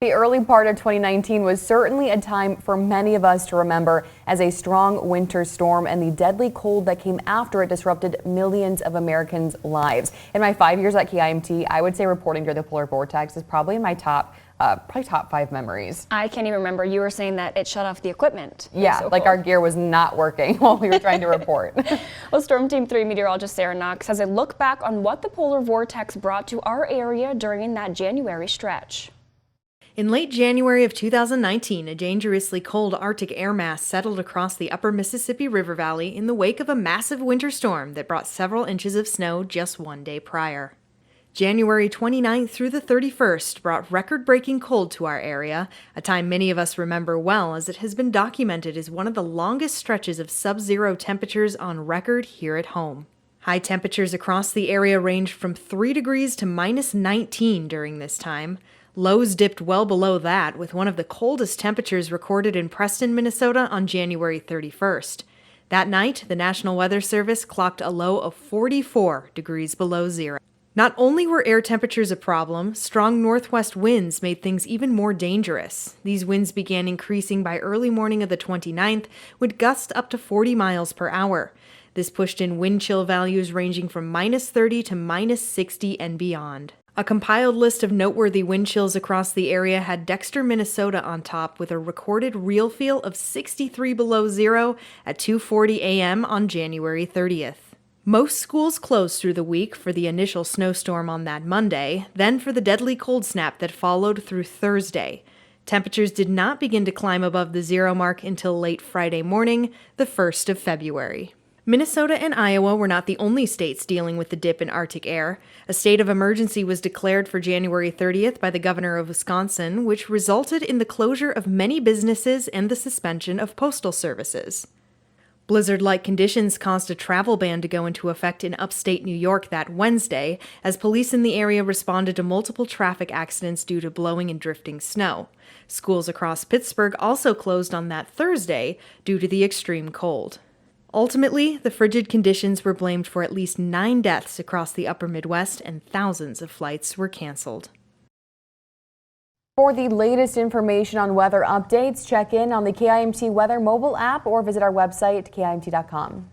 The early part of 2019 was certainly a time for many of us to remember, as a strong winter storm and the deadly cold that came after it disrupted millions of Americans' lives. In my 5 years at KIMT, I would say reporting during the polar vortex is probably in my top 5 memories. I can't even remember. You were saying that it shut off the equipment. Yeah, so like cold. our gear was not working while we were trying to report. Well, Storm Team 3 meteorologist Sara Knox has a look back on what the polar vortex brought to our area during that January stretch. In late January of 2019, a dangerously cold Arctic air mass settled across the upper Mississippi River Valley in the wake of a massive winter storm that brought several inches of snow just one day prior. January 29th through the 31st brought record-breaking cold to our area, a time many of us remember well as it has been documented as one of the longest stretches of sub-zero temperatures on record here at home. High temperatures across the area ranged from 3 degrees to minus 19 during this time. Lows dipped well below that, with one of the coldest temperatures recorded in Preston, Minnesota on January 31st. That night, the National Weather Service clocked a low of 44 degrees below zero. Not only were air temperatures a problem, strong northwest winds made things even more dangerous. These winds began increasing by early morning of the 29th, with gusts up to 40 miles per hour. This pushed in wind chill values ranging from minus 30 to minus 60 and beyond. A compiled list of noteworthy wind chills across the area had Dexter, Minnesota on top with a recorded real feel of 63 below zero at 2:40 a.m. on January 30th. Most schools closed through the week for the initial snowstorm on that Monday, then for the deadly cold snap that followed through Thursday. Temperatures did not begin to climb above the zero mark until late Friday morning, the 1st of February. Minnesota and Iowa were not the only states dealing with the dip in Arctic air. A state of emergency was declared for January 30th by the governor of Wisconsin, which resulted in the closure of many businesses and the suspension of postal services. Blizzard-like conditions caused a travel ban to go into effect in upstate New York that Wednesday, as police in the area responded to multiple traffic accidents due to blowing and drifting snow. Schools across Pittsburgh also closed on that Thursday due to the extreme cold. Ultimately, the frigid conditions were blamed for at least 9 deaths across the upper Midwest, and thousands of flights were canceled. For the latest information on weather updates, check in on the KIMT Weather mobile app or visit our website, kimt.com.